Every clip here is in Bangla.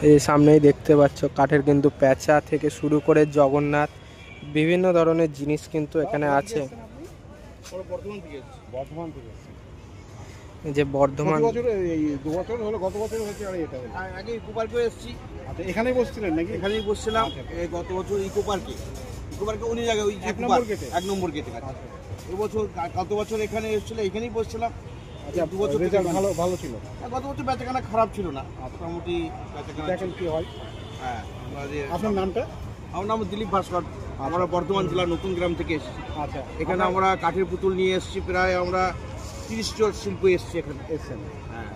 এই সামনেই দেখতে পাচ্ছ কাঠের কিন্তু প্যাঁচা থেকে শুরু করে জগন্নাথ বিভিন্ন ধরনের জিনিস কিন্তু এখানে আছে। যে বর্ধমান গত বছর হচ্ছে আগে ইকো পার্কে এসেছি। আচ্ছা, এখানেই বসছিলেন নাকি? এখানেই বসছিলাম গত বছর ইকো পার্কে অন্য জায়গায় ওই 1 নম্বর গেটে কাছে। এবছর গত বছর এখানে এসেছিল, এখানেই বসছিলাম। আচ্ছা, 2 বছর ভালো ছিল। গত বছর বেচাকেনা খারাপ ছিল না, মোটামুটি বেচাকেনা। দেখেন কি হয়। হ্যাঁ, আপনার নামটা? আমার নাম দিলীপ ভাস্কর। আমরা বর্ধমান জেলার নতুন গ্রাম থেকে এসেছি। আচ্ছা, এখানে আমরা কাঠের পুতুল নিয়ে এসেছি, প্রায় আমরা 30 জন শিল্পী এসেছি এখানে। হ্যাঁ,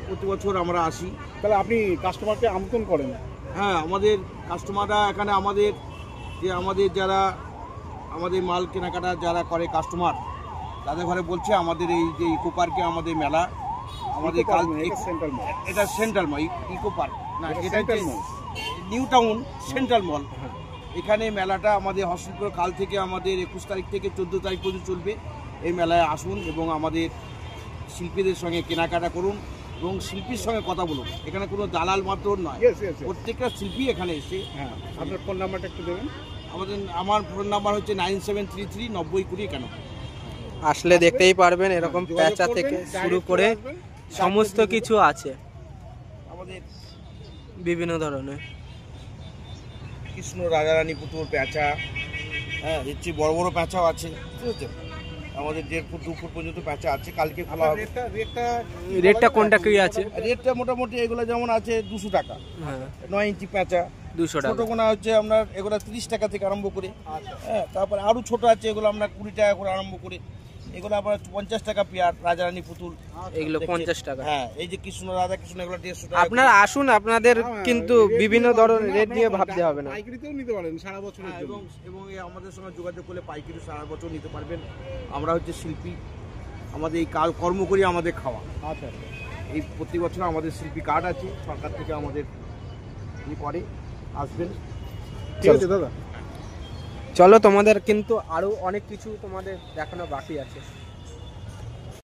প্রতি বছর আমরা আসি। তাহলে আপনি কাস্টমারকে আমন্ত্রণ করেন? হ্যাঁ, আমাদের কাস্টমাররা এখানে আমাদের যারা আমাদের মাল কেনাকাটা যারা করে কাস্টমার, তাদের ঘরে বলছে আমাদের এই যে ইকো পার্কে আমাদের মেলা, আমাদের এটা সেন্ট্রাল মল, ইকো পার্ক না, এটা নিউ টাউন সেন্ট্রাল মল। এখানে মেলাটা আমাদের হস্তশিল্প কাল থেকে আমাদের 21 তারিখ থেকে 14 তারিখ পর্যন্ত চলবে। এই মেলায় আসুন এবং আমাদের শিল্পীদের সঙ্গে কেনাকাটা করুন এবং শিল্পীর সঙ্গে কথা বলুন। এখানে কোনো দালাল মাত্র নয়, প্রত্যেকটা শিল্পী এখানে এসে। হ্যাঁ, আপনার ফোন নাম্বারটা একটু দেবেন? আমার ফোন নাম্বার হচ্ছে 9733 90 20 আসলে দেখতেই পারবেন এরকম প্যাঁচা থেকে শুরু করে সমস্ত কিছু আছে আমাদের বিভিন্ন ধরনের। কৃষ্ণ রাজারানী পুতুল প্যাঁচা, হ্যাঁ, হচ্ছে বড় বড় প্যাঁচাও আছে, ঠিক আছে। আমাদের 1.5 ফুট 2 ফুট পর্যন্ত প্যাঁচা আছে। কালকে খোলা হবে। রেটটা কোনটা কি আছে? রেটটা মোটামুটি এগুলো যেমন আছে 200 টাকা। হ্যাঁ, 9 ইঞ্চি প্যাঁচা 200 টাকা। ছোট কোনা হচ্ছে আপনার এগুলো 30 টাকা থেকে আরম্ভ করে। হ্যাঁ, তারপরে আরো ছোট আছে, এগুলো আমরা 20 টাকা করে আরম্ভ করে। এগুলো আবার 50 টাকা পেয়ার রাজারানী পুতুল, এগুলো 50 টাকা। হ্যাঁ, এই যে কৃষ্ণ রাধা কৃষ্ণ এগুলো 150 টাকা। আপনারা আসুন, আপনাদের কিন্তু বিভিন্ন ধরনের রেট নিয়ে ভাবতে হবে না। পাইকারিতেও নিতে পারেন সারা বছর, এবং আমাদের সঙ্গে যোগাযোগ করলে পাইকারি সারা বছর নিতে পারবেন। আমরা হচ্ছে শিল্পী, আমাদের এই কর্ম করি আমাদের খাওয়া। আচ্ছা, এই প্রতি বছর আমাদের শিল্পী কার্ড আছে, সরকার থেকে আমাদের করে। আসবেন, ঠিক আছে দাদা। চলো, তোমাদের কিন্তু আরো অনেক কিছু তোমাদের দেখানো বাকি আছে।